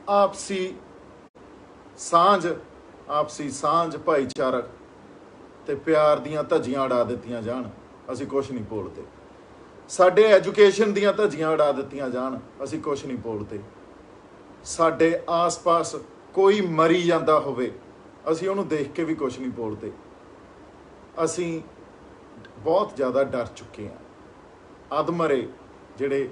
आपसी सांझ भाईचारक ते प्यार दीयां धज्जियां उड़ा दित्तियां जाण, असीं कुछ नहीं बोलते। साडे एजुकेशन दीयां धज्जियां उड़ा दित्तियां जाण, असीं कुछ नहीं बोलते। साडे आस पास कोई मरी जांदा होवे, असीं उहनूं देख के भी कुछ नहीं बोलते। असीं बहुत ज़्यादा डर चुके हैं। अधमरे जिहड़े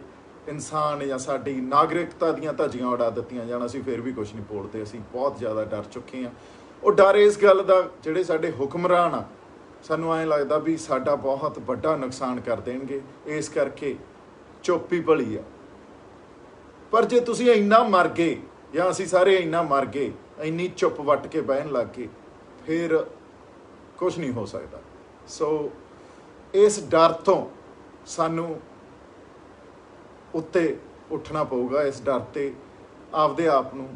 इंसान या साडी नागरिकता दीयां धज्जियां उड़ा दित्तियां जाण, असीं फिर भी कुछ नहीं बोलते। असीं बहुत ज़्यादा डर चुके हैं। और डर इस गल दा जिहड़े साडे हुक्मरान आ, सानूं ऐं लगदा भी साडा बहुत वड्डा नुकसान कर देणगे, इस करके चुप ही भली आ। पर जे तुसीं इन्ना मर गए या असीं सारे इन्ना मर गए, इन्नी चुप वट के बहन लग गए, फिर कुछ नहीं हो सकता। सो इस डर तो सानू उत्ते उठना पऊगा। इस डर ते आपदे आप नूं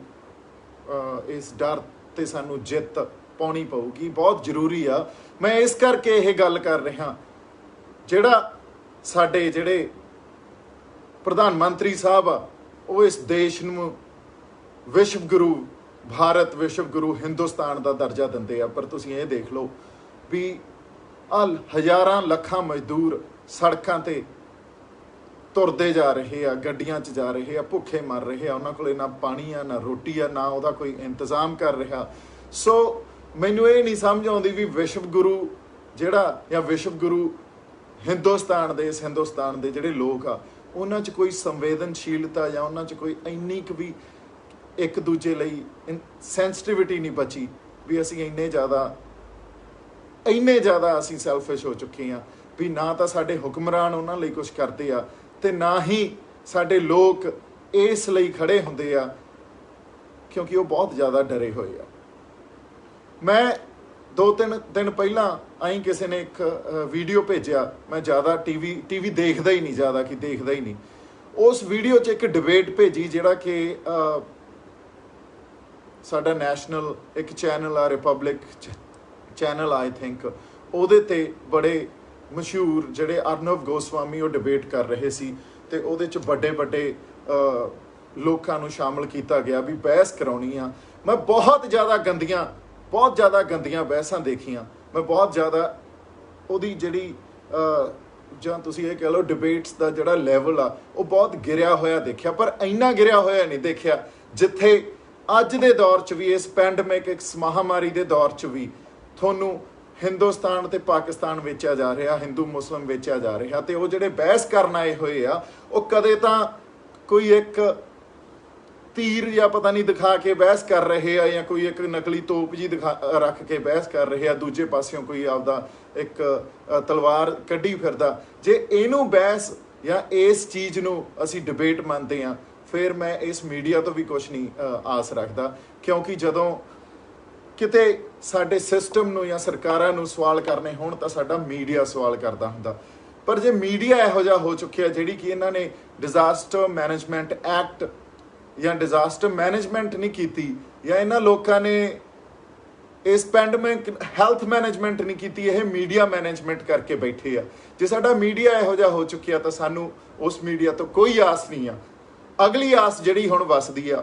इस डर ते सानू जित पाउणी पऊगी, बहुत जरूरी आ। मैं इस करके यह गल कर रहा, जिहड़ा साडे जिहड़े प्रधानमंत्री साहब आ, वो इस देश नूं विश्व गुरु भारत, विश्व गुरु हिंदुस्तान का दर्जा दिंदे आ। पर तुसीं ये देख लो भी हज़ारां लखां मजदूर सड़कों ते तुरदे जा रहे आ, गड्डियां च जा रहे आ, भुखे मर रहे आ, उन्हां कोल ना पानी आ, ना रोटी आ, ना उहदा कोई इंतजाम कर रहा। सो मैनूं ये नहीं समझ आउंदी भी विश्व गुरु जिहड़ा या विश्व गुरु हिंदुस्तान दे, इस हिंदुस्तान दे जिहड़े लोग आ, उन्हां च कोई संवेदनशीलता या उन्हां च कोई इन्नी क भी एक दूजे लई सेंसिटिविटी नहीं बची भी असीं इन्ने ज़्यादा असीं सैल्फिश हो चुके हैं भी ना तो साडे हुक्मरान उन्हां लई कुछ करते आ ते ना ही साडे लोग इस लई खड़े हुंदे आ, क्योंकि वो बहुत ज़्यादा डरे हुए आ। मैं 2-3 दिन पहला आई किसी ने एक वीडियो भेजा, मैं ज़्यादा टीवी देखदा ही नहीं, ज़्यादा कि देखदा ही नहीं। उस वीडियो च एक डिबेट भेजी जिहड़ा कि साडा नैशनल एक चैनल आ, रिपब्लिक चैनल आई थिंक, उहदे ते बड़े मशहूर जिहड़े अर्नव गोस्वामी वो डिबेट कर रहे सी ते उहदे च बड़े लोकां नूं शामिल किया गया भी बहस कराउणी आ। मैं बहुत ज़्यादा गंदियां बहसां देखियां। मैं बहुत ज़्यादा उहदी जिहड़ी जां तुसीं ये कह लो डिबेट्स दा जिहड़ा लैवल आ, वो बहुत गिरिया होया देखिया। पर इन्ना गिरिया होया नहीं देखिया जिथे अज दे दौर च भी, इस पैंडमिक इस महामारी के दौर च भी थोनू हिंदुस्तान ते पाकिस्तान वेचा जा रहा, हिंदू मुस्लिम वेचा जा रहा। तो वो जिहड़े बहस करन आए हुए आ, वो कदे तां कोई एक तीर या पता नहीं दिखा के बहस कर रहे हैं, या कोई एक नकली तोप जी दिखा रख के बहस कर रहे हैं, दूजे पासियों कोई आपदा एक तलवार कड्ढी फिरदा। जे इनू बहस या इस चीज़ नूं असीं डिबेट मानते हैं, फिर मैं इस मीडिया तो भी कुछ नहीं आस रखता, क्योंकि जदों किते साडे सिस्टम नूं या सरकारां नूं सवाल करने होण तां साडा मीडिया सवाल करदा हुंदा। पर जे मीडिया इहो जिहा हो चुकिया जिहड़ी कि इन्हां ने डिजास्टर मैनेजमेंट एक्ट या डिजास्टर मैनेजमेंट नहीं की, या इन्हां लोकां ने इस पैंडमिक हैल्थ मैनेजमेंट नहीं की, यह मीडिया मैनेजमेंट करके बैठे आ। जे साडा मीडिया इहो जिहा हो चुकिया तो सानू उस मीडिया तो कोई आस नहीं आ। अगली आस जिहड़ी हुण वसदी आ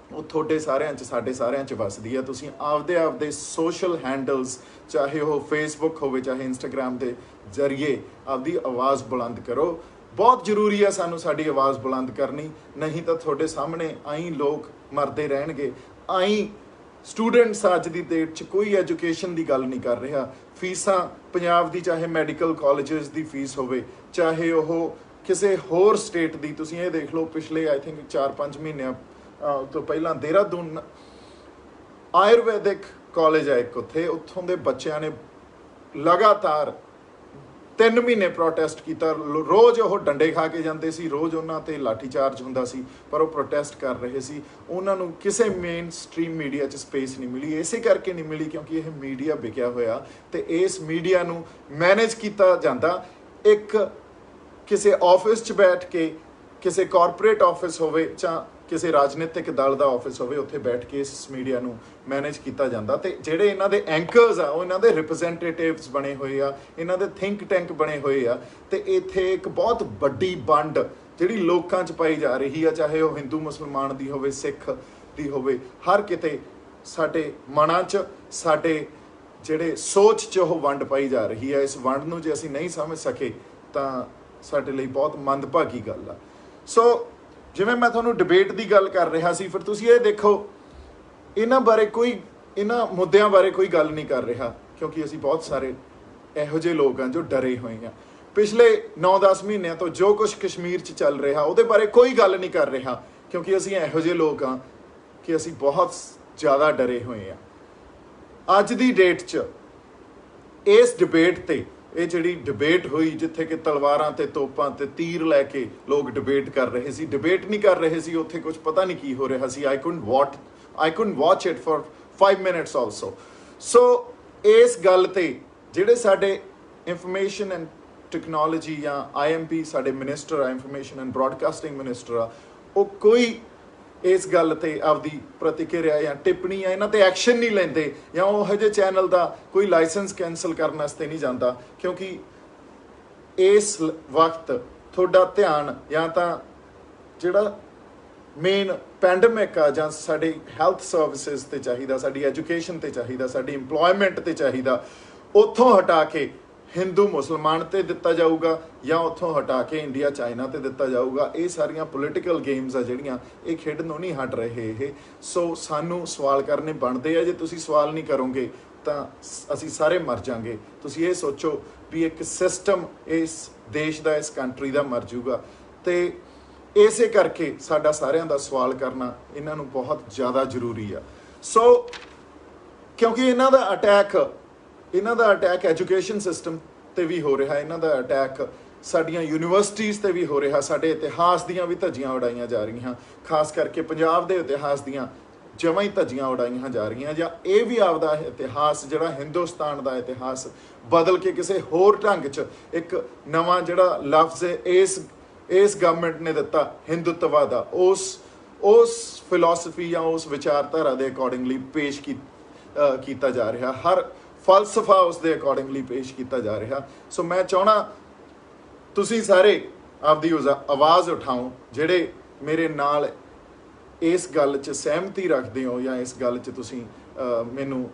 वो तुहाडे सारिਆਂ 'ਚ साडे सारिਆਂ 'ਚ वसदी आ। तुसीं आपदे सोशल हैंडल्स, चाहे वो फेसबुक होवे चाहे इंस्टाग्राम के जरिए आपदी आवाज़ बुलंद करो। बहुत जरूरी है सानू साडी आवाज़ बुलंद करनी, नहीं तो तुहाडे सामने आई लोग मरदे रहणगे। आई स्टूडेंट्स अज की डेट च कोई एजुकेशन की गल नहीं कर रहा। फीसां पंजाब दी चाहे मैडिकल कॉलेजेस की फीस होवे, चाहे वो किसी होर स्टेट की, तुसीं ये देख लो पिछले आई थिंक 4-5 महीनों तो पहला देहरादून आयुर्वैदिक कॉलेज है एक, उत्थों के बच्चों ने लगातार 3 महीने प्रोटेस्ट किया। रोज़ वो डंडे खा के जाते सी, रोज़ उन्होंने लाठी चार्ज होंदा सी, पर वो प्रोटेस्ट कर रहे सी। उन्होंने किसी मेन स्ट्रीम मीडिया च स्पेस नहीं मिली। इसे करके नहीं मिली क्योंकि यह मीडिया बिकिया होया, तो इस मीडिया नूं मैनेज किया जाता एक किसी ऑफिस च बैठ के, किसी कॉरपोरेट ऑफिस होवे चां किसी राजनीतिक दल का ऑफिस होवे, उत्थे बैठ के इस मीडिया नूं मैनेज किया जाता। तो जिहड़े इन्हां दे एंकर्स आ, इन्हां दे रिप्रजेंटेटिव्स बने हुए आ, इन्हां दे थिंक टैंक बने हुए आ। तो इत्थे एक बहुत वड्डी वंड ਜਿਹੜੀ ਲੋਕਾਂ 'ਚ ਪਾਈ ਜਾ ਰਹੀ ਆ, ਚਾਹੇ ਉਹ ਹਿੰਦੂ ਮੁਸਲਮਾਨ ਦੀ ਹੋਵੇ, ਸਿੱਖ ਦੀ ਹੋਵੇ, ਹਰ ਕਿਤੇ ਸਾਡੇ ਮਨਾਂ 'ਚ, ਸਾਡੇ ਜਿਹੜੇ ਸੋਚ 'ਚ ਉਹ ਵੰਡ ਪਾਈ ਜਾ ਰਹੀ ਹੈ। ਇਸ ਵੰਡ ਨੂੰ ਜੇ ਅਸੀਂ ਨਹੀਂ ਸਮਝ ਸਕੇ ਤਾਂ ਸਾਡੇ ਲਈ ਬਹੁਤ ਮੰਦਭਾਗੀ ਗੱਲ ਆ। ਸੋ ਜਿਵੇਂ ਮੈਂ ਤੁਹਾਨੂੰ ਡਿਬੇਟ ਦੀ ਗੱਲ ਕਰ ਰਿਹਾ ਸੀ, ਫਿਰ ਤੁਸੀਂ ਇਹ ਦੇਖੋ ਇਹਨਾਂ ਬਾਰੇ ਕੋਈ, ਇਹਨਾਂ ਮੁੱਦਿਆਂ ਬਾਰੇ ਕੋਈ ਗੱਲ ਨਹੀਂ ਕਰ ਰਿਹਾ, ਕਿਉਂਕਿ ਅਸੀਂ ਬਹੁਤ ਸਾਰੇ ਇਹੋ ਜਿਹੇ ਲੋਕ ਹਾਂ ਜੋ ਡਰੇ ਹੋਏ ਹਾਂ। ਪਿਛਲੇ 9-10 ਮਹੀਨਿਆਂ ਤੋਂ ਜੋ ਕੁਛ ਕਸ਼ਮੀਰ 'ਚ ਚੱਲ ਰਿਹਾ ਉਹਦੇ ਬਾਰੇ ਕੋਈ ਗੱਲ ਨਹੀਂ ਕਰ ਰਿਹਾ, ਕਿਉਂਕਿ ਅਸੀਂ ਇਹੋ ਜਿਹੇ ਲੋਕ ਹਾਂ ਕਿ ਅਸੀਂ ਬਹੁਤ ਜ਼ਿਆਦਾ ਡਰੇ ਹੋਏ ਹਾਂ। ਅੱਜ ਦੀ ਡੇਟ 'ਚ ਇਸ ਡਿਬੇਟ 'ਤੇ, ਇਹ ਜਿਹੜੀ ਡਿਬੇਟ ਹੋਈ ਜਿੱਥੇ ਕਿ ਤਲਵਾਰਾਂ ਤੇ ਤੋਪਾਂ ਤੇ ਤੀਰ ਲੈ ਕੇ ਲੋਕ ਡਿਬੇਟ ਕਰ ਰਹੇ ਸੀ, ਡਿਬੇਟ ਨਹੀਂ ਕਰ ਰਹੇ ਸੀ, ਉੱਥੇ ਕੁਝ ਪਤਾ ਨਹੀਂ ਕੀ ਹੋ ਰਿਹਾ ਸੀ। I couldn't watch it for 5 minutes also। ਸੋ ਇਸ ਗੱਲ ਤੇ ਜਿਹੜੇ ਸਾਡੇ ਇਨਫੋਰਮੇਸ਼ਨ ਐਂਡ ਟੈਕਨੋਲੋਜੀ ਜਾਂ IMP ਸਾਡੇ ਮਿਨਿਸਟਰ ਆ, ਇਨਫੋਰਮੇਸ਼ਨ ਐਂਡ ਬ੍ਰੌਡਕਾਸਟਿੰਗ ਮਿਨਿਸਟਰ ਆ, ਉਹ ਕੋਈ ਇਸ ਗੱਲ ਤੇ ਆਪਦੀ ਪ੍ਰਤੀਕਿਰਿਆ ਜਾਂ ਟਿੱਪਣੀ ਜਾਂ ਇਹਨਾਂ ਤੇ ਐਕਸ਼ਨ ਨਹੀਂ ਲੈਂਦੇ, ਜਾਂ ਉਹ ਇਹੋ ਜਿਹੇ ਚੈਨਲ ਦਾ ਕੋਈ ਲਾਇਸੈਂਸ ਕੈਂਸਲ ਕਰਨ ਵਾਸਤੇ ਨਹੀਂ ਜਾਂਦਾ, ਕਿਉਂਕਿ ਇਸ ਵਕਤ ਤੁਹਾਡਾ ਧਿਆਨ ਜਾਂ ਤਾਂ ਜਿਹੜਾ ਮੇਨ ਪੈਂਡੇਮਿਕ ਆ, ਜਾਂ ਸਾਡੀ ਹੈਲਥ ਸਰਵਿਸਿਜ਼ ਤੇ ਚਾਹੀਦਾ, ਸਾਡੀ ਐਜੂਕੇਸ਼ਨ ਤੇ ਚਾਹੀਦਾ, ਸਾਡੀ ਇੰਪਲੋਇਮੈਂਟ ਤੇ ਚਾਹੀਦਾ, ਉੱਥੋਂ ਹਟਾ ਕੇ ਹਿੰਦੂ ਮੁਸਲਮਾਨ ਤੇ ਦਿੱਤਾ ਜਾਊਗਾ, ਜਾਂ ਉੱਥੋਂ ਹਟਾ ਕੇ ਇੰਡੀਆ ਚਾਈਨਾ ਤੇ ਦਿੱਤਾ ਜਾਊਗਾ। ਇਹ ਸਾਰੀਆਂ ਪੋਲੀਟੀਕਲ ਗੇਮਸ ਆ ਜਿਹੜੀਆਂ, ਇਹ ਖੇਡਣੋਂ ਨਹੀਂ ਹਟ ਰਹੇ ਇਹ। ਸੋ ਸਾਨੂੰ ਸਵਾਲ ਕਰਨੇ ਬਣਦੇ ਆ। ਜੇ ਤੁਸੀਂ ਸਵਾਲ ਨਹੀਂ ਕਰੋਗੇ ਤਾਂ ਅਸੀਂ ਸਾਰੇ ਮਰ ਜਾਵਾਂਗੇ। ਤੁਸੀਂ ਇਹ ਸੋਚੋ ਵੀ ਇੱਕ ਸਿਸਟਮ ਇਸ ਦੇਸ਼ ਦਾ, ਇਸ ਕੰਟਰੀ ਦਾ ਮਰ ਜਾਊਗਾ। ਤੇ ਇਸੇ ਕਰਕੇ ਸਾਡਾ ਸਾਰਿਆਂ ਦਾ ਸਵਾਲ ਕਰਨਾ ਇਹਨਾਂ ਨੂੰ ਬਹੁਤ ਜ਼ਿਆਦਾ ਜ਼ਰੂਰੀ ਆ। ਸੋ ਕਿਉਂਕਿ ਇਹਨਾਂ ਦਾ ਅਟੈਕ ਐਜੂਕੇਸ਼ਨ ਸਿਸਟਮ ਤੇ ਵੀ ਹੋ ਰਿਹਾ, ਇਹਨਾਂ ਦਾ ਅਟੈਕ ਸਾਡੀਆਂ ਯੂਨੀਵਰਸਿਟੀਜ਼ ਤੇ ਵੀ ਹੋ ਰਿਹਾ, ਸਾਡੇ ਇਤਿਹਾਸ ਦੀਆਂ ਵੀ ਧੱਜੀਆਂ ਉਡਾਈਆਂ ਜਾ ਰਹੀਆਂ, ਖਾਸ ਕਰਕੇ ਪੰਜਾਬ ਦੇ ਇਤਿਹਾਸ ਦੀਆਂ ਜਮਾਂ ਹੀ ਧੱਜੀਆਂ ਉਡਾਈਆਂ ਜਾ ਰਹੀਆਂ, ਜਾਂ ਇਹ ਵੀ ਆਪਦਾ ਇਤਿਹਾਸ ਜਿਹੜਾ ਹਿੰਦੁਸਤਾਨ ਦਾ ਇਤਿਹਾਸ ਬਦਲ ਕੇ ਕਿਸੇ ਹੋਰ ਢੰਗ 'ਚ ਇੱਕ ਨਵਾਂ ਜਿਹੜਾ ਲਫ਼ਜ਼ ਇਸ ਗਵਰਨਮੈਂਟ ਨੇ ਦਿੱਤਾ ਹਿੰਦੂਤਵਾ ਦਾ, ਉਸ ਫਿਲਾਸਫੀ ਜਾਂ ਉਸ ਵਿਚਾਰਧਾਰਾ ਦੇ ਅਕੋਰਡਿੰਗਲੀ ਪੇਸ਼ ਕੀਤਾ ਜਾ ਰਿਹਾ, ਹਰ ਫਲਸਫਾ ਉਸ ਦੇ ਅਕੋਰਡਿੰਗਲੀ ਪੇਸ਼ ਕੀਤਾ ਜਾ ਰਿਹਾ। ਸੋ ਮੈਂ ਚਾਹਣਾ ਤੁਸੀਂ ਸਾਰੇ ਆਪਦੀ ਆਵਾਜ਼ ਉਠਾਓ, ਜਿਹੜੇ ਮੇਰੇ ਨਾਲ ਇਸ ਗੱਲ 'ਚ ਸਹਿਮਤੀ ਰੱਖਦੇ ਹੋ, ਜਾਂ ਇਸ ਗੱਲ 'ਚ ਤੁਸੀਂ ਮੈਨੂੰ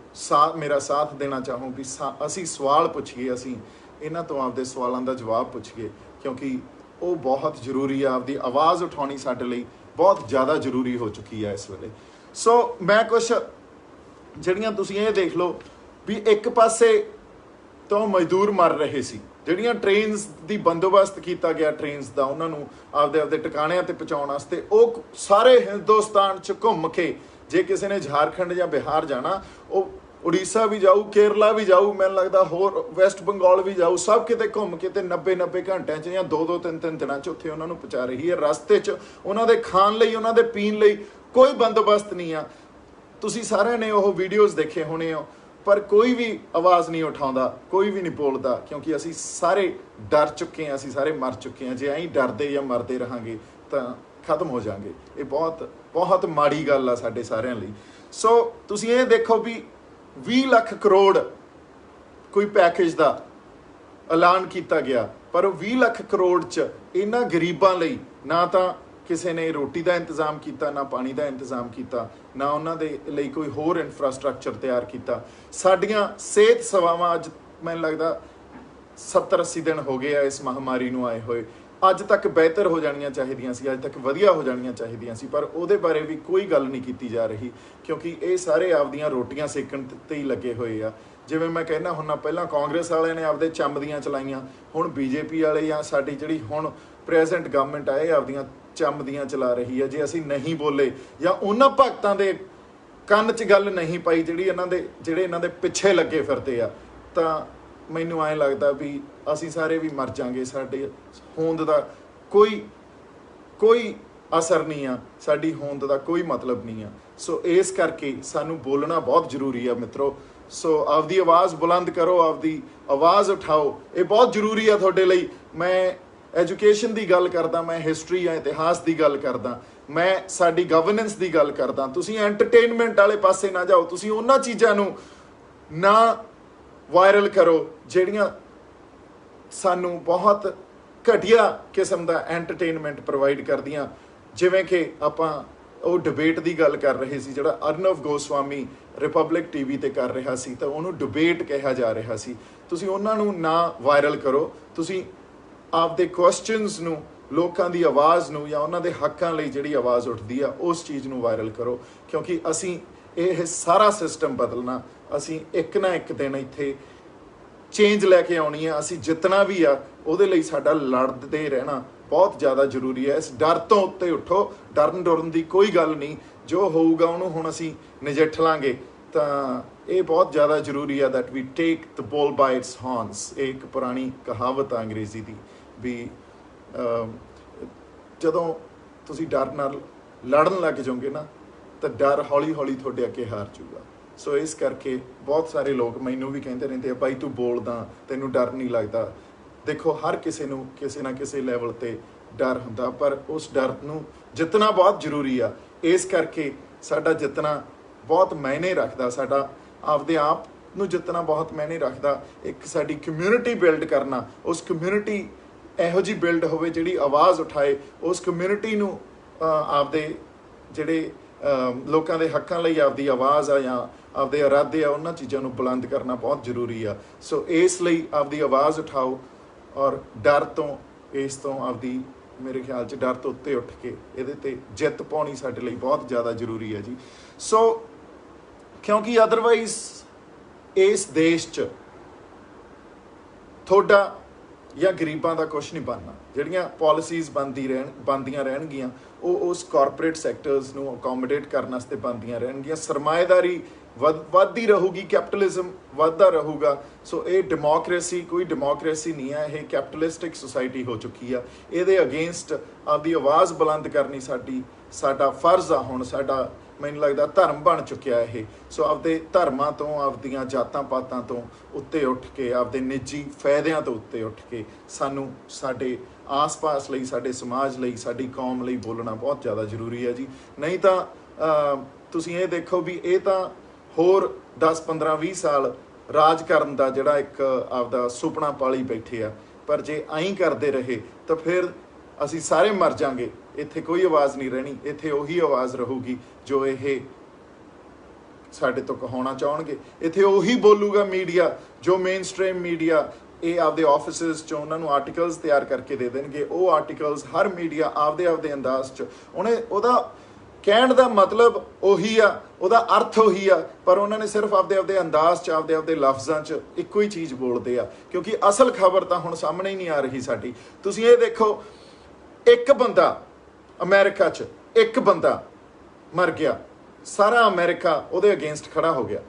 ਮੇਰਾ ਸਾਥ ਦੇਣਾ ਚਾਹੋ ਵੀ ਅਸੀਂ ਸਵਾਲ ਪੁੱਛੀਏ, ਅਸੀਂ ਇਹਨਾਂ ਤੋਂ ਆਪਦੇ ਸਵਾਲਾਂ ਦਾ ਜਵਾਬ ਪੁੱਛੀਏ, ਕਿਉਂਕਿ ਉਹ ਬਹੁਤ ਜ਼ਰੂਰੀ ਆ। ਆਪਦੀ ਆਵਾਜ਼ ਉਠਾਉਣੀ ਸਾਡੇ ਲਈ ਬਹੁਤ ਜ਼ਿਆਦਾ ਜ਼ਰੂਰੀ ਹੋ ਚੁੱਕੀ ਹੈ ਇਸ ਵੇਲੇ। ਸੋ ਮੈਂ ਕੁਛ ਜਿਹੜੀਆਂ ਤੁਸੀਂ ਇਹ ਦੇਖ ਲਓ ਵੀ ਇੱਕ ਪਾਸੇ ਤੋਂ ਮਜ਼ਦੂਰ ਮਰ ਰਹੇ ਸੀ, ਜਿਹੜੀਆਂ ਟ੍ਰੇਨਸ ਦੀ ਬੰਦੋਬਸਤ ਕੀਤਾ ਗਿਆ, ਟ੍ਰੇਨਸ ਦਾ ਉਹਨਾਂ ਨੂੰ ਆਪਦੇ ਟਿਕਾਣਿਆਂ ਤੇ ਪਹੁੰਚਾਉਣ ਵਾਸਤੇ, ਉਹ ਸਾਰੇ ਹਿੰਦੁਸਤਾਨ 'ਚ ਘੁੰਮ ਕੇ, ਜੇ ਕਿਸੇ ਨੇ ਝਾਰਖੰਡ ਜਾਂ ਬਿਹਾਰ ਜਾਣਾ, ਉਹ ਉੜੀਸਾ ਵੀ ਜਾਊ, ਕੇਰਲਾ ਵੀ ਜਾਊ, ਮੈਨੂੰ ਲੱਗਦਾ ਹੋਰ ਵੈਸਟ ਬੰਗਾਲ ਵੀ ਜਾਊ, ਸਭ ਕਿਤੇ ਘੁੰਮ ਕੇ ਤੇ 90 ਘੰਟਿਆਂ 'ਚ ਜਾਂ 2-2 3-3 ਦਿਨਾਂ 'ਚ ਉੱਥੇ ਉਹਨਾਂ ਨੂੰ ਪਹੁੰਚਾ ਰਹੀ ਹੈ। ਰਸਤੇ 'ਚ ਉਹਨਾਂ ਦੇ ਖਾਣ ਲਈ, ਉਹਨਾਂ ਦੇ ਪੀਣ ਲਈ ਕੋਈ ਬੰਦੋਬਸਤ ਨਹੀਂ ਆ। ਤੁਸੀਂ ਸਾਰਿਆਂ ਨੇ ਉਹ ਵੀਡੀਓਜ਼ ਦੇਖੇ ਹੋਣੇ ਹੋ, ਪਰ ਕੋਈ ਵੀ ਆਵਾਜ਼ ਨਹੀਂ ਉਠਾਉਂਦਾ, ਕੋਈ ਵੀ ਨਹੀਂ ਬੋਲਦਾ, ਕਿਉਂਕਿ ਅਸੀਂ ਸਾਰੇ ਡਰ ਚੁੱਕੇ ਹਾਂ, ਅਸੀਂ ਸਾਰੇ ਮਰ ਚੁੱਕੇ ਹਾਂ। ਜੇ ਐਂ ਡਰਦੇ ਜਾਂ ਮਰਦੇ ਰਹਾਂਗੇ ਤਾਂ ਖਤਮ ਹੋ ਜਾਵਾਂਗੇ। ਇਹ ਬਹੁਤ ਬਹੁਤ ਮਾੜੀ ਗੱਲ ਆ ਸਾਡੇ ਸਾਰਿਆਂ ਲਈ। ਸੋ ਤੁਸੀਂ ਇਹ ਦੇਖੋ ਵੀ 20 ਲੱਖ ਕਰੋੜ ਕੋਈ ਪੈਕੇਜ ਦਾ ਐਲਾਨ ਕੀਤਾ ਗਿਆ, ਪਰ ਉਹ 20 ਲੱਖ ਕਰੋੜ 'ਚ ਇਹਨਾਂ ਗਰੀਬਾਂ ਲਈ ਨਾ ਤਾਂ ਕਿਸੇ ਨੇ ਰੋਟੀ ਦਾ ਇੰਤਜ਼ਾਮ ਕੀਤਾ, ਨਾ ਪਾਣੀ ਦਾ ਇੰਤਜ਼ਾਮ ਕੀਤਾ, ਨਾ ਉਹਨਾਂ ਦੇ ਲਈ ਕੋਈ ਹੋਰ ਇਨਫਰਾਸਟ੍ਰਕਚਰ ਤਿਆਰ ਕੀਤਾ। ਸਾਡੀਆਂ ਸਿਹਤ ਸੇਵਾਵਾਂ ਅੱਜ ਮੈਨੂੰ ਲੱਗਦਾ 70-80 ਦਿਨ ਹੋ ਗਏ ਆ ਇਸ ਮਹਾਮਾਰੀ ਨੂੰ ਆਏ ਹੋਏ, ਅੱਜ ਤੱਕ ਬਿਹਤਰ ਹੋ ਜਾਣੀਆਂ ਚਾਹੀਦੀਆਂ ਸੀ, ਅੱਜ ਤੱਕ ਵਧੀਆ ਹੋ ਜਾਣੀਆਂ ਚਾਹੀਦੀਆਂ ਸੀ, ਪਰ ਉਹਦੇ ਬਾਰੇ ਵੀ ਕੋਈ ਗੱਲ ਨਹੀਂ ਕੀਤੀ ਜਾ ਰਹੀ, ਕਿਉਂਕਿ ਇਹ ਸਾਰੇ ਆਪਦੀਆਂ ਰੋਟੀਆਂ ਸੇਕਣ ਤੇ ਹੀ ਲੱਗੇ ਹੋਏ ਆ। ਜਿਵੇਂ ਮੈਂ ਕਹਿੰਦਾ ਹੁੰਦਾ, ਪਹਿਲਾਂ ਕਾਂਗਰਸ ਵਾਲਿਆਂ ਨੇ ਆਪਦੇ ਚੰਬ ਦੀਆਂ ਚਲਾਈਆਂ, ਹੁਣ BJP ਵਾਲੇ ਜਾਂ ਸਾਡੀ ਜਿਹੜੀ ਹੁਣ ਪ੍ਰੈਜ਼ੈਂਟ ਗਵਰਨਮੈਂਟ ਆ, ਇਹ ਆਪਦੀਆਂ ਚੰਬ ਦੀਆਂ ਚਲਾ ਰਹੀ ਹੈ। ਜੇ ਅਸੀਂ ਨਹੀਂ ਬੋਲੇ ਜਾਂ ਉਹਨਾਂ ਭਗਤਾਂ ਦੇ ਕੰਨ 'ਚ ਗੱਲ ਨਹੀਂ ਪਾਈ ਜਿਹੜੇ ਇਹਨਾਂ ਦੇ ਪਿੱਛੇ ਲੱਗੇ ਫਿਰਦੇ ਆ, ਤਾਂ ਮੈਨੂੰ ਐਂ ਲੱਗਦਾ ਵੀ ਅਸੀਂ ਸਾਰੇ ਵੀ ਮਰ ਜਾਵਾਂਗੇ। ਸਾਡੇ ਹੋਂਦ ਦਾ ਕੋਈ ਅਸਰ ਨਹੀਂ ਆ, ਸਾਡੀ ਹੋਂਦ ਦਾ ਕੋਈ ਮਤਲਬ ਨਹੀਂ ਆ। ਸੋ ਇਸ ਕਰਕੇ ਸਾਨੂੰ ਬੋਲਣਾ ਬਹੁਤ ਜ਼ਰੂਰੀ ਆ ਮਿੱਤਰੋ। ਸੋ ਆਪਦੀ ਆਵਾਜ਼ ਬੁਲੰਦ ਕਰੋ, ਆਪਦੀ ਆਵਾਜ਼ ਉਠਾਓ, ਇਹ ਬਹੁਤ ਜ਼ਰੂਰੀ ਆ ਤੁਹਾਡੇ ਲਈ। ਮੈਂ ਐਜੂਕੇਸ਼ਨ ਦੀ ਗੱਲ ਕਰਦਾ, ਮੈਂ ਹਿਸਟਰੀ ਜਾਂ ਇਤਿਹਾਸ ਦੀ ਗੱਲ ਕਰਦਾ, ਮੈਂ ਸਾਡੀ ਗਵਰਨੈਂਸ ਦੀ ਗੱਲ ਕਰਦਾ। ਤੁਸੀਂ ਐਂਟਰਟੇਨਮੈਂਟ ਵਾਲੇ ਪਾਸੇ ਨਾ ਜਾਓ, ਤੁਸੀਂ ਉਹਨਾਂ ਚੀਜ਼ਾਂ ਨੂੰ ਨਾ ਵਾਇਰਲ ਕਰੋ ਜਿਹੜੀਆਂ ਸਾਨੂੰ ਬਹੁਤ घटिया किस्म का एंटरटेनमेंट प्रोवाइड करदियां। जिवें कि आपां ਉਹ ਡਿਬੇਟ ਦੀ ਗੱਲ ਕਰ ਰਹੇ ਸੀ, ਜਿਹੜਾ ਅਰਨਵ ਗੋਸਵਾਮੀ ਰਿਪਬਲਿਕ ਟੀਵੀ ਤੇ ਕਰ ਰਿਹਾ ਸੀ, ਤਾਂ ਉਹਨੂੰ ਡਿਬੇਟ ਕਿਹਾ ਜਾ ਰਿਹਾ ਸੀ। ਤੁਸੀਂ ਉਹਨਾਂ ਨੂੰ ਨਾ ਵਾਇਰਲ ਕਰੋ, ਤੁਸੀਂ ਆਪਦੇ ਕੁਐਸਚਨਸ ਨੂੰ, ਲੋਕਾਂ ਦੀ ਆਵਾਜ਼ ਨੂੰ, ਜਾਂ ਉਹਨਾਂ ਦੇ ਹੱਕਾਂ ਲਈ ਜਿਹੜੀ ਆਵਾਜ਼ ਉੱਠਦੀ ਆ ਉਸ ਚੀਜ਼ ਨੂੰ ਵਾਇਰਲ ਕਰੋ। ਕਿਉਂਕਿ ਅਸੀਂ ਇਹ ਸਾਰਾ ਸਿਸਟਮ ਬਦਲਣਾ, ਅਸੀਂ ਇੱਕ ਨਾ ਇੱਕ ਦਿਨ ਇੱਥੇ ਚੇਂਜ ਲੈ ਕੇ ਆਉਣੀ ਆ। ਅਸੀਂ ਜਿੱਤਣਾ ਵੀ ਆ, ਉਹਦੇ ਲਈ ਸਾਡਾ ਲੜਦੇ ਰਹਿਣਾ ਬਹੁਤ ਜ਼ਿਆਦਾ ਜ਼ਰੂਰੀ ਹੈ। ਇਸ ਡਰ ਤੋਂ ਉੱਤੇ ਉੱਠੋ, ਡਰਨ ਡਰਨ ਦੀ ਕੋਈ ਗੱਲ ਨਹੀਂ, ਜੋ ਹੋਊਗਾ ਉਹਨੂੰ ਹੁਣ ਅਸੀਂ ਨਜਿੱਠ ਲਾਂਗੇ। ਤਾਂ ਇਹ ਬਹੁਤ ਜ਼ਿਆਦਾ ਜ਼ਰੂਰੀ ਆ ਦੈਟ ਵੀ ਟੇਕ ਦ ਬੋਲ ਬਾਈ ਇਟਸ ਹੌਰਨਸ। ਇਹ ਇੱਕ ਪੁਰਾਣੀ ਕਹਾਵਤ ਆ ਅੰਗਰੇਜ਼ੀ ਦੀ ਵੀ ਜਦੋਂ ਤੁਸੀਂ ਡਰ ਨਾਲ ਲੜਨ ਲੱਗ ਜਾਓਗੇ ਨਾ, ਤਾਂ ਡਰ ਹੌਲੀ ਹੌਲੀ ਤੁਹਾਡੇ ਅੱਗੇ ਹਾਰ ਜਾਊਗਾ। ਸੋ ਇਸ ਕਰਕੇ ਬਹੁਤ ਸਾਰੇ ਲੋਕ ਮੈਨੂੰ ਵੀ ਕਹਿੰਦੇ ਰਹਿੰਦੇ ਆ, ਬਾਈ ਤੂੰ ਬੋਲਦਾ, ਤੈਨੂੰ ਡਰ ਨਹੀਂ ਲੱਗਦਾ। ਦੇਖੋ, ਹਰ ਕਿਸੇ ਨੂੰ ਕਿਸੇ ਨਾ ਕਿਸੇ ਲੈਵਲ ਤੇ ਡਰ ਹੁੰਦਾ, ਪਰ ਉਸ ਡਰ ਨੂੰ ਜਿੱਤਣਾ ਬਹੁਤ ਜ਼ਰੂਰੀ ਆ। ਇਸ ਕਰਕੇ ਸਾਡਾ ਜਿੱਤਣਾ ਬਹੁਤ ਮਾਇਨੇ ਰੱਖਦਾ, ਸਾਡਾ ਆਪਦੇ ਆਪ ਨੂੰ ਜਿੱਤਣਾ ਬਹੁਤ ਮਾਇਨੇ ਰੱਖਦਾ। ਇੱਕ ਸਾਡੀ ਕਮਿਊਨਿਟੀ ਬਿਲਡ ਕਰਨਾ, ਉਸ ਕਮਿਊਨਿਟੀ ਇਹੋ ਜਿਹੀ ਬਿਲਡ ਹੋਵੇ ਜਿਹੜੀ ਆਵਾਜ਼ ਉਠਾਏ, ਉਸ ਕਮਿਊਨਿਟੀ ਨੂੰ ਆਪਦੇ ਜਿਹੜੇ ਲੋਕਾਂ ਦੇ ਹੱਕਾਂ ਲਈ ਆਪਦੀ ਆਵਾਜ਼ ਆ ਜਾਂ ਆਪਦੇ ਇਰਾਦੇ ਆ, ਉਹਨਾਂ ਚੀਜ਼ਾਂ ਨੂੰ ਬੁਲੰਦ ਕਰਨਾ ਬਹੁਤ ਜ਼ਰੂਰੀ ਆ। ਸੋ ਇਸ ਲਈ ਆਪਦੀ ਆਵਾਜ਼ ਉਠਾਓ ਔਰ ਡਰ ਤੋਂ, ਇਸ ਤੋਂ ਆਪਦੀ, ਮੇਰੇ ਖਿਆਲ 'ਚ ਡਰ ਤੋਂ ਉੱਤੇ ਉੱਠ ਕੇ ਇਹਦੇ ਤੇ ਜਿੱਤ ਪਾਉਣੀ ਸਾਡੇ ਲਈ ਬਹੁਤ ਜ਼ਿਆਦਾ ਜ਼ਰੂਰੀ ਹੈ ਜੀ। ਸੋ ਕਿਉਂਕਿ ਅਦਰਵਾਈਜ਼ ਇਸ ਦੇਸ਼ 'ਚ ਤੁਹਾਡਾ ਜਾਂ ਗਰੀਬਾਂ ਦਾ ਕੁਛ ਨਹੀਂ ਬਣਨਾ। ਜਿਹੜੀਆਂ ਪਾਲਿਸੀਜ਼ ਬਣਦੀਆਂ ਰਹਿਣਗੀਆਂ, ਉਹ ਉਸ ਕਾਰਪੋਰੇਟ ਸੈਕਟਰਸ ਨੂੰ ਅਕੋਮੋਡੇਟ ਕਰਨ ਵਾਸਤੇ ਬਣਦੀਆਂ ਰਹਿਣਗੀਆਂ। ਸਰਮਾਏਦਾਰੀ ਵੱਧਦੀ ਰਹੂਗੀ, ਕੈਪੀਟਲਿਜ਼ਮ ਵੱਧਦਾ ਰਹੂਗਾ। ਸੋ ਇਹ ਡੈਮੋਕ੍ਰੇਸੀ ਕੋਈ ਡੈਮੋਕ੍ਰੇਸੀ ਨਹੀਂ ਹੈ, ਇਹ ਕੈਪੀਟਲਿਸਟਿਕ ਸੁਸਾਇਟੀ ਹੋ ਚੁੱਕੀ ਆ। ਇਹਦੇ ਅਗੇਂਸਟ ਆਪਦੀ ਆਵਾਜ਼ ਬੁਲੰਦ ਕਰਨੀ ਸਾਡਾ ਫਰਜ਼ ਆ। ਹੁਣ ਸਾਡਾ, ਮੈਨੂੰ ਲੱਗਦਾ, ਧਰਮ ਬਣ ਚੁੱਕਿਆ ਇਹ। ਸੋ ਆਪਦੇ ਧਰਮਾਂ ਤੋਂ, ਆਪਦੀਆਂ ਜਾਤਾਂ ਪਾਤਾਂ ਤੋਂ ਉੱਤੇ ਉੱਠ ਕੇ, ਆਪਦੇ ਨਿੱਜੀ ਫਾਇਦਿਆਂ ਤੋਂ ਉੱਤੇ ਉੱਠ ਕੇ ਸਾਨੂੰ ਸਾਡੇ ਆਸ-ਪਾਸ ਲਈ, ਸਾਡੇ ਸਮਾਜ ਲਈ, ਸਾਡੀ ਕੌਮ ਲਈ ਬੋਲਣਾ ਬਹੁਤ ਜ਼ਿਆਦਾ ਜ਼ਰੂਰੀ ਹੈ ਜੀ। ਨਹੀਂ ਤਾਂ ਤੁਸੀਂ ਇਹ ਦੇਖੋ ਵੀ ਇਹ ਤਾਂ ਹੋਰ 10, 15, 20 ਸਾਲ ਰਾਜ ਕਰਨ ਦਾ ਜਿਹੜਾ ਇੱਕ ਆਪਦਾ ਸੁਪਨਾ ਪਾਲੀ ਬੈਠੇ ਆ। ਪਰ ਜੇ ਐਂ ਕਰਦੇ ਰਹੇ ਤਾਂ ਫਿਰ ਅਸੀਂ ਸਾਰੇ ਮਰ ਜਾਵਾਂਗੇ। ਇੱਥੇ ਕੋਈ ਆਵਾਜ਼ ਨਹੀਂ ਰਹਿਣੀ, ਇੱਥੇ ਉਹੀ ਆਵਾਜ਼ ਰਹੂਗੀ ਜੋ ਇਹ ਸਾਡੇ ਤੋਂ ਕਹਾਉਣਾ ਚਾਹਣਗੇ। ਇੱਥੇ ਉਹੀ ਬੋਲੂਗਾ ਮੀਡੀਆ, ਜੋ ਮੇਨ ਸਟ੍ਰੀਮ ਮੀਡੀਆ ਇਹ ਆਪਦੇ ਆਫਿਸਿਸ 'ਚੋਂ ਉਹਨਾਂ ਨੂੰ ਆਰਟੀਕਲਸ ਤਿਆਰ ਕਰਕੇ ਦੇ ਦੇਣਗੇ। ਉਹ ਆਰਟੀਕਲਸ ਹਰ ਮੀਡੀਆ ਆਪਦੇ ਅੰਦਾਜ਼ 'ਚ, ਉਹਦਾ ਕਹਿਣ ਦਾ ਮਤਲਬ ਉਹੀ ਆ, ਉਹਦਾ ਅਰਥ ਉਹੀ ਆ, ਪਰ ਉਹਨਾਂ ਨੇ ਸਿਰਫ ਆਪਦੇ ਅੰਦਾਜ਼ 'ਚ, ਆਪਦੇ ਲਫ਼ਜ਼ਾਂ 'ਚ ਇੱਕੋ ਹੀ ਚੀਜ਼ ਬੋਲਦੇ ਆ। ਕਿਉਂਕਿ ਅਸਲ ਖਬਰ ਤਾਂ ਹੁਣ ਸਾਹਮਣੇ ਹੀ ਨਹੀਂ ਆ ਰਹੀ ਸਾਡੀ। ਤੁਸੀਂ ਇਹ ਦੇਖੋ, ਇੱਕ ਬੰਦਾ ਅਮਰੀਕਾ 'ਚ, ਇੱਕ ਬੰਦਾ ਮਰ ਗਿਆ, ਸਾਰਾ ਅਮਰੀਕਾ ਉਹਦੇ ਅਗੇਂਸਟ ਖੜਾ ਹੋ ਗਿਆ,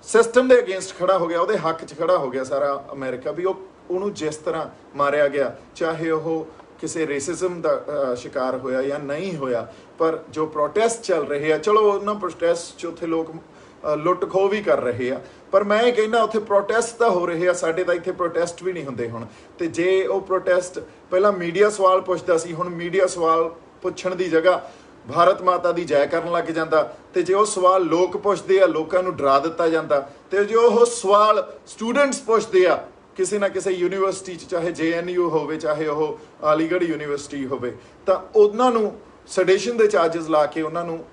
ਸਿਸਟਮ ਦੇ ਅਗੇਂਸਟ ਖੜਾ ਹੋ ਗਿਆ, ਉਹਦੇ ਹੱਕ 'ਚ ਖੜਾ ਹੋ ਗਿਆ ਸਾਰਾ ਅਮਰੀਕਾ। ਵੀ ਉਹਨੂੰ ਜਿਸ ਤਰ੍ਹਾਂ ਮਾਰਿਆ ਗਿਆ, ਚਾਹੇ ਉਹ ਕਿਸੇ ਰੇਸਿਜ਼ਮ ਦਾ ਸ਼ਿਕਾਰ ਹੋਇਆ ਜਾਂ ਨਹੀਂ ਹੋਇਆ, ਪਰ ਜੋ ਪ੍ਰੋਟੈਸਟ ਚੱਲ ਰਹੇ ਆ, ਚਲੋ ਉਹਨਾਂ ਪ੍ਰੋਟੈਸਟ 'ਚ ਉੱਥੇ ਲੋਕ ਲੁੱਟ ਖੋਹ ਵੀ ਕਰ ਰਹੇ ਆ, ਪਰ ਮੈਂ ਇਹ ਕਹਿੰਦਾ ਉੱਥੇ ਪ੍ਰੋਟੈਸਟ ਤਾਂ ਹੋ ਰਹੇ ਆ, ਸਾਡੇ ਤਾਂ ਇੱਥੇ ਪ੍ਰੋਟੈਸਟ ਵੀ ਨਹੀਂ ਹੁੰਦੇ ਹੁਣ। ਤੇ ਜੇ ਉਹ ਪ੍ਰੋਟੈਸਟ ਪਹਿਲਾਂ ਮੀਡੀਆ ਸਵਾਲ ਪੁੱਛਦਾ ਸੀ, ਹੁਣ ਮੀਡੀਆ ਸਵਾਲ ਪੁੱਛਣ ਦੀ ਜਗ੍ਹਾ ਭਾਰਤ ਮਾਤਾ ਦੀ ਜੈ ਕਰਨ ਲੱਗ ਜਾਂਦਾ। ਤੇ ਜੇ ਉਹ ਸਵਾਲ ਲੋਕ ਪੁੱਛਦੇ ਆ, ਲੋਕਾਂ ਨੂੰ ਡਰਾ ਦਿੱਤਾ ਜਾਂਦਾ। ਤੇ ਜੇ ਉਹ ਸਵਾਲ ਸਟੂਡੈਂਟਸ ਪੁੱਛਦੇ ਆ ਕਿਸੇ ਨਾ ਕਿਸੇ ਯੂਨੀਵਰਸਿਟੀ 'ਚ, ਚਾਹੇ JNU ਹੋਵੇ, ਚਾਹੇ ਉਹ ਅਲੀਗੜ੍ਹ ਯੂਨੀਵਰਸਿਟੀ ਹੋਵੇ, ਤਾਂ ਉਹਨਾਂ ਨੂੰ ਸੈਡੇਸ਼ਨ ਦੇ ਚਾਰਜਸ ਲਾ ਕੇ ਉਹਨਾਂ ਨੂੰ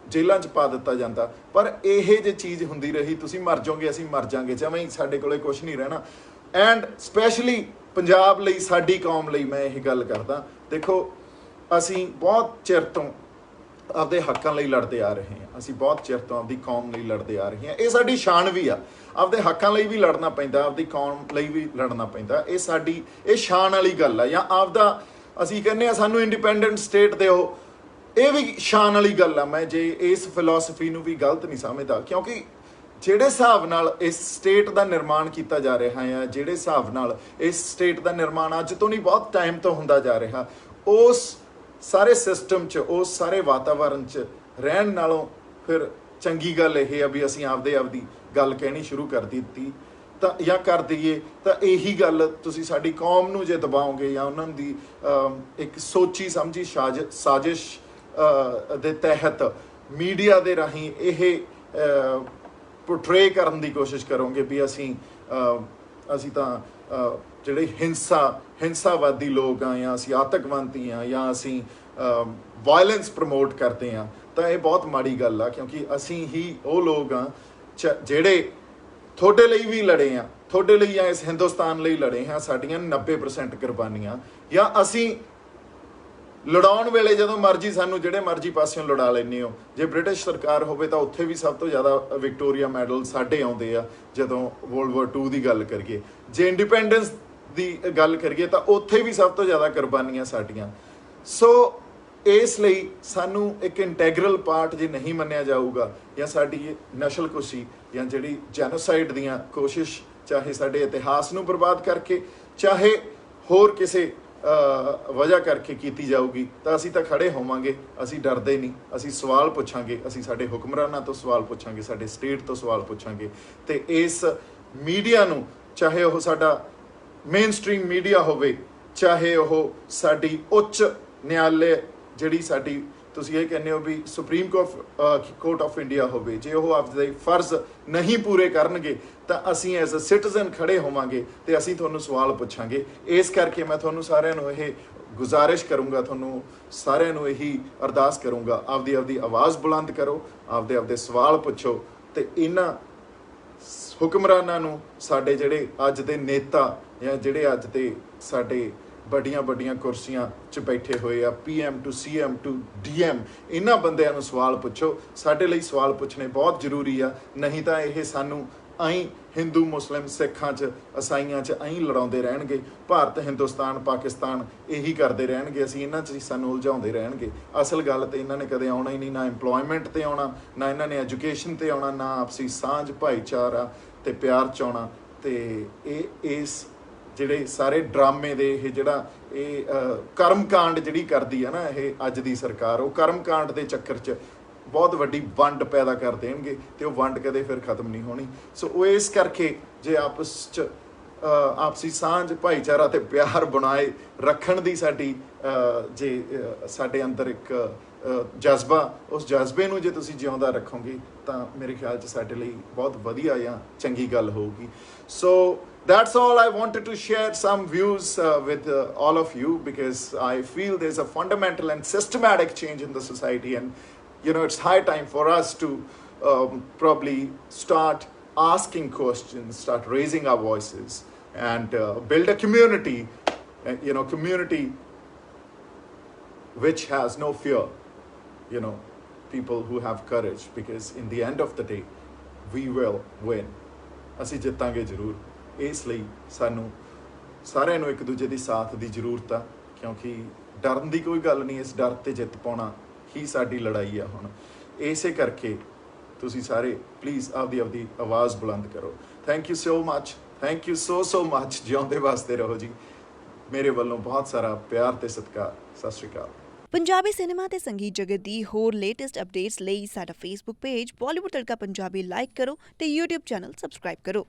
ਜੇਲ੍ਹਾਂ 'ਚ ਪਾ ਦਿੱਤਾ ਜਾਂਦਾ। ਪਰ ਇਹ ਜੇ ਚੀਜ਼ ਹੁੰਦੀ ਰਹੀ, ਤੁਸੀਂ ਮਰ ਜਾਓਗੇ, ਅਸੀਂ ਮਰ ਜਾਵਾਂਗੇ, ਜਮਾਂ ਹੀ ਸਾਡੇ ਕੋਲੇ ਕੁਛ ਨਹੀਂ ਰਹਿਣਾ। ਐਂਡ ਸਪੈਸ਼ਲੀ ਪੰਜਾਬ ਲਈ, ਸਾਡੀ ਕੌਮ ਲਈ ਮੈਂ ਇਹ ਗੱਲ ਕਰਦਾ। ਦੇਖੋ, ਅਸੀਂ ਬਹੁਤ ਚਿਰ ਤੋਂ ਆਪਦੇ ਹੱਕਾਂ ਲਈ ਲੜਦੇ ਆ ਰਹੇ ਹਾਂ, ਅਸੀਂ ਬਹੁਤ ਚਿਰ ਤੋਂ ਆਪਦੀ ਕੌਮ ਲਈ ਲੜਦੇ ਆ ਰਹੇ ਹਾਂ। ਇਹ ਸਾਡੀ ਸ਼ਾਨ ਵੀ ਆ, ਆਪਦੇ ਹੱਕਾਂ ਲਈ ਵੀ ਲੜਨਾ ਪੈਂਦਾ, ਆਪਦੀ ਕੌਮ ਲਈ ਵੀ ਲੜਨਾ ਪੈਂਦਾ। ਇਹ ਸ਼ਾਨ ਵਾਲੀ ਗੱਲ ਆ। ਜਾਂ ਆਪਦਾ ਅਸੀਂ ਕਹਿੰਦੇ ਆ ਸਾਨੂੰ ਇੰਡੀਪੈਂਡੈਂਟ ਸਟੇਟ ਦਿਓ, ਇਹ ਵੀ ਸ਼ਾਨ ਵਾਲੀ ਗੱਲ ਆ। ਮੈਂ ਜੇ ਇਸ ਫਿਲਾਸਫੀ ਨੂੰ ਵੀ ਗਲਤ ਨਹੀਂ ਸਮਝਦਾ, ਕਿਉਂਕਿ ਜਿਹੜੇ ਹਿਸਾਬ ਨਾਲ ਇਸ ਸਟੇਟ ਦਾ ਨਿਰਮਾਣ ਕੀਤਾ ਜਾ ਰਿਹਾ ਹੈ, ਜਿਹੜੇ ਹਿਸਾਬ ਨਾਲ ਇਸ ਸਟੇਟ ਦਾ ਨਿਰਮਾਣ ਅੱਜ ਤੋਂ ਨਹੀਂ ਬਹੁਤ ਟਾਈਮ ਤੋਂ ਹੁੰਦਾ ਜਾ ਰਿਹਾ, ਉਸ ਸਾਰੇ ਸਿਸਟਮ 'ਚ, ਉਸ ਸਾਰੇ ਵਾਤਾਵਰਨ 'ਚ ਰਹਿਣ ਨਾਲੋਂ ਫਿਰ ਚੰਗੀ ਗੱਲ ਇਹ ਆ ਵੀ ਅਸੀਂ ਆਪਦੀ ਗੱਲ ਕਹਿਣੀ ਸ਼ੁਰੂ ਕਰ ਦਿੱਤੀ ਤਾਂ, ਜਾਂ ਕਰ ਦਈਏ ਤਾਂ ਇਹੀ ਗੱਲ ਤੁਸੀਂ ਸਾਡੀ ਕੌਮ ਨੂੰ ਜੇ ਦਬਾਓਗੇ ਜਾਂ ਉਹਨਾਂ ਦੀ ਇੱਕ ਸੋਚੀ ਸਮਝੀ ਸਾਜ਼ਿਸ਼ ਦੇ ਤਹਿਤ ਮੀਡੀਆ ਦੇ ਰਾਹੀਂ ਇਹ ਪੋਰਟਰੇ ਕਰਨ ਦੀ ਕੋਸ਼ਿਸ਼ ਕਰੋਗੇ ਵੀ ਅਸੀਂ ਤਾਂ ਜਿਹੜੇ ਹਿੰਸਾਵਾਦੀ ਲੋਕ ਆ ਜਾਂ ਅਸੀਂ ਆਤੰਕਵਾਦੀ ਆ ਜਾਂ ਅਸੀਂ ਵਾਇਲੈਂਸ ਪ੍ਰਮੋਟ ਕਰਦੇ ਆ ਤਾਂ ਇਹ ਬਹੁਤ ਮਾੜੀ ਗੱਲ ਆ, ਕਿਉਂਕਿ ਅਸੀਂ ਹੀ ਉਹ ਲੋਕ ਆ ਜਿਹੜੇ ਤੁਹਾਡੇ ਲਈ ਵੀ ਲੜੇ ਆ, ਤੁਹਾਡੇ ਲਈ ਜਾਂ ਇਸ ਹਿੰਦੁਸਤਾਨ ਲਈ ਲੜੇ ਹਾਂ। ਸਾਡੀਆਂ 90% ਕੁਰਬਾਨੀਆਂ ਜਾਂ ਅਸੀਂ ਲੜਾਉਣ ਵੇਲੇ ਜਦੋਂ ਮਰਜ਼ੀ ਸਾਨੂੰ ਜਿਹੜੇ ਮਰਜ਼ੀ ਪਾਸਿਓਂ ਲੜਾ ਲੈਂਦੇ ਹੋ। ਜੇ ਬ੍ਰਿਟਿਸ਼ ਸਰਕਾਰ ਹੋਵੇ ਤਾਂ ਉੱਥੇ ਵੀ ਸਭ ਤੋਂ ਜ਼ਿਆਦਾ ਵਿਕਟੋਰੀਆ ਮੈਡਲ ਸਾਡੇ ਆਉਂਦੇ ਆ ਜਦੋਂ ਵਰਲਡ ਵਾਰ 2 ਦੀ ਗੱਲ ਕਰੀਏ। ਜੇ ਇੰਡੀਪੈਂਡੈਂਸ ਦੀ ਗੱਲ ਕਰੀਏ ਤਾਂ ਉੱਥੇ ਵੀ ਸਭ ਤੋਂ ਜ਼ਿਆਦਾ ਕੁਰਬਾਨੀਆਂ ਸਾਡੀਆਂ। ਸੋ ਇਸ ਲਈ ਸਾਨੂੰ ਇੱਕ ਇੰਟੈਗਰਲ ਪਾਰਟ ਜੇ ਨਹੀਂ ਮੰਨਿਆ ਜਾਊਗਾ ਜਾਂ ਸਾਡੀ ਨਸਲਕੁਸ਼ੀ ਜਾਂ ਜਿਹੜੀ ਜੈਨੋਸਾਈਡ ਦੀਆਂ ਕੋਸ਼ਿਸ਼, ਚਾਹੇ ਸਾਡੇ ਇਤਿਹਾਸ ਨੂੰ ਬਰਬਾਦ ਕਰਕੇ ਚਾਹੇ ਹੋਰ ਕਿਸੇ ਵਜ੍ਹਾ ਕਰਕੇ ਕੀਤੀ ਜਾਊਗੀ, ਤਾਂ ਅਸੀਂ ਤਾਂ ਖੜੇ ਹੋਵਾਂਗੇ। ਅਸੀਂ ਡਰਦੇ ਨਹੀਂ, ਅਸੀਂ ਸਵਾਲ ਪੁੱਛਾਂਗੇ, ਅਸੀਂ ਸਾਡੇ ਹੁਕਮਰਾਨਾਂ ਤੋਂ ਸਵਾਲ ਪੁੱਛਾਂਗੇ, ਸਾਡੇ ਸਟੇਟ ਤੋਂ ਸਵਾਲ ਪੁੱਛਾਂਗੇ। ਤੇ ਇਸ ਮੀਡੀਆ ਨੂੰ, ਚਾਹੇ ਉਹ ਸਾਡਾ ਮੇਨ ਸਟ੍ਰੀਮ ਮੀਡੀਆ ਹੋਵੇ, ਚਾਹੇ ਉਹ ਸਾਡੀ ਉੱਚ ਨਿਆਲੇ ਜਿਹੜੀ ਸਾਡੀ ਤੁਸੀਂ ਇਹ ਕਹਿੰਦੇ ਹੋ ਵੀ ਸੁਪਰੀਮ ਕੋਰਟ ਆਫ ਇੰਡੀਆ ਹੋਵੇ, ਜੇ ਉਹ ਆਪਦੇ ਫਰਜ਼ ਨਹੀਂ ਪੂਰੇ ਕਰਨਗੇ ਤਾਂ ਅਸੀਂ ਐਜ਼ ਅ ਸਿਟੀਜ਼ਨ ਖੜੇ ਹੋਵਾਂਗੇ ਤੇ ਅਸੀਂ ਤੁਹਾਨੂੰ ਸਵਾਲ ਪੁੱਛਾਂਗੇ। ਇਸ ਕਰਕੇ ਮੈਂ ਤੁਹਾਨੂੰ ਸਾਰਿਆਂ ਨੂੰ ਇਹ ਗੁਜ਼ਾਰਿਸ਼ ਕਰੂੰਗਾ, ਤੁਹਾਨੂੰ ਸਾਰਿਆਂ ਨੂੰ ਇਹੀ ਅਰਦਾਸ ਕਰੂੰਗਾ, ਆਪਦੀ ਆਵਾਜ਼ ਬੁਲੰਦ ਕਰੋ, ਆਪਦੇ ਸਵਾਲ ਪੁੱਛੋ ਤੇ ਇਹਨਾਂ ਹੁਕਮਰਾਨਾਂ ਨੂੰ, ਸਾਡੇ ਜਿਹੜੇ ਅੱਜ ਦੇ ਨੇਤਾ ਜਾਂ ਜਿਹੜੇ ਅੱਜ ਦੇ ਸਾਡੇ ਵੱਡੀਆਂ ਕੁਰਸੀਆਂ 'ਚ ਬੈਠੇ ਹੋਏ ਆ, PM to CM to DM, ਇਹਨਾਂ ਬੰਦਿਆਂ ਨੂੰ ਸਵਾਲ ਪੁੱਛੋ। ਸਾਡੇ ਲਈ ਸਵਾਲ ਪੁੱਛਣੇ ਬਹੁਤ ਜ਼ਰੂਰੀ ਆ, ਨਹੀਂ ਤਾਂ ਇਹ ਸਾਨੂੰ ਐਂ ਹਿੰਦੂ ਮੁਸਲਿਮ ਸਿੱਖਾਂ 'ਚ ਈਸਾਈਆਂ 'ਚ ਐਂ ਲੜਾਉਂਦੇ ਰਹਿਣਗੇ। ਭਾਰਤ ਹਿੰਦੁਸਤਾਨ ਪਾਕਿਸਤਾਨ ਇਹੀ ਕਰਦੇ ਰਹਿਣਗੇ, ਅਸੀਂ ਇਹਨਾਂ 'ਚ ਸਾਨੂੰ ਉਲਝਾਉਂਦੇ ਰਹਿਣਗੇ। ਅਸਲ ਗੱਲ ਤੇ ਇਹਨਾਂ ਨੇ ਕਦੇ ਆਉਣਾ ਹੀ ਨਹੀਂ, ਨਾ ਇੰਪਲੋਇਮੈਂਟ ਤੇ ਆਉਣਾ, ਨਾ ਇਹਨਾਂ ਨੇ ਐਜੂਕੇਸ਼ਨ ਤੇ ਆਉਣਾ, ਨਾ ਆਪਸੀ ਸਾਂਝ ਭਾਈਚਾਰਾ ਤੇ ਪਿਆਰ 'ਚ ਆਉਣਾ। ਤੇ ਇਸ ਜਿਹੜੇ ਸਾਰੇ ਡਰਾਮੇ ਦੇ ਇਹ ਜਿਹੜਾ ਇਹ ਕਰਮਕਾਂਡ ਜਿਹੜੀ ਕਰਦੀ ਆ ਨਾ ਇਹ ਅੱਜ ਦੀ ਸਰਕਾਰ, ਉਹ ਕਰਮਕਾਂਡ ਦੇ ਚੱਕਰ 'ਚ ਬਹੁਤ ਵੱਡੀ ਵੰਡ ਪੈਦਾ ਕਰ ਦੇਣਗੇ ਤੇ ਉਹ ਵੰਡ ਕਦੇ ਫਿਰ ਖਤਮ ਨਹੀਂ ਹੋਣੀ। ਸੋ ਉਹ ਇਸ ਕਰਕੇ ਜੇ ਆਪਸ 'ਚ ਆਪਸੀ ਸਾਂਝ ਭਾਈਚਾਰਾ ਤੇ ਪਿਆਰ ਬਣਾਏ ਰੱਖਣ ਦੀ ਸਾਡੀ ਜੇ ਸਾਡੇ ਅੰਦਰ ਇੱਕ ਜਜ਼ਬਾ, ਉਸ ਜਜ਼ਬੇ ਨੂੰ ਜੇ ਤੁਸੀਂ ਜਿਉਂਦਾ ਰੱਖੋਗੇ ਤਾਂ ਮੇਰੇ ਖਿਆਲ 'ਚ ਸਾਡੇ ਲਈ ਬਹੁਤ ਵਧੀਆ ਜਾਂ ਚੰਗੀ ਗੱਲ ਹੋਊਗੀ। ਸੋ that's all I wanted to share some views with all of you, because I feel there's a fundamental and systematic change in the society, and it's high time for us to probably start asking questions, start raising our voices, and build a community, community which has no fear, people who have courage, because in the end of the day we will win, ਅਸੀਂ ਜਿੱਤਾਂਗੇ ਜ਼ਰੂਰ। ਇਸ ਲਈ ਸਾਨੂੰ ਸਾਰਿਆਂ ਨੂੰ ਇੱਕ ਦੂਜੇ ਦੀ ਸਾਥ ਦੀ ਜ਼ਰੂਰਤ ਆ, ਕਿਉਂਕਿ ਡਰਨ ਦੀ ਕੋਈ ਗੱਲ ਨਹੀਂ, ਇਸ ਡਰ 'ਤੇ ਜਿੱਤ ਪਾਉਣਾ ਹੀ ਸਾਡੀ ਲੜਾਈ ਆ ਹੁਣ। ਇਸੇ ਕਰਕੇ ਤੁਸੀਂ ਸਾਰੇ ਪਲੀਜ਼ ਆਪਦੀ ਆਵਾਜ਼ ਬੁਲੰਦ ਕਰੋ। Thank you so much, thank you so much. ਜਿਉਂਦੇ ਵਾਸਤੇ ਰਹੋ ਜੀ। ਮੇਰੇ ਵੱਲੋਂ ਬਹੁਤ ਸਾਰਾ ਪਿਆਰ ਤੇ ਸਤਿਕਾਰ। ਸਤਿ ਸ਼੍ਰੀ ਅਕਾਲ। ਪੰਜਾਬੀ ਸਿਨੇਮਾ ਤੇ ਸੰਗੀਤ ਜਗਤ ਦੀ ਹੋਰ ਲੇਟੈਸਟ ਅਪਡੇਟਸ ਲਈ ਸਾਡਾ ਫੇਸਬੁੱਕ ਪੇਜ ਬਾਲੀਵੁੱਡ ਤੜਕਾ ਪੰਜਾਬੀ ਲਾਈਕ ਕਰੋ ਤੇ YouTube ਚੈਨਲ ਸਬਸਕ੍ਰਾਈਬ ਕਰੋ।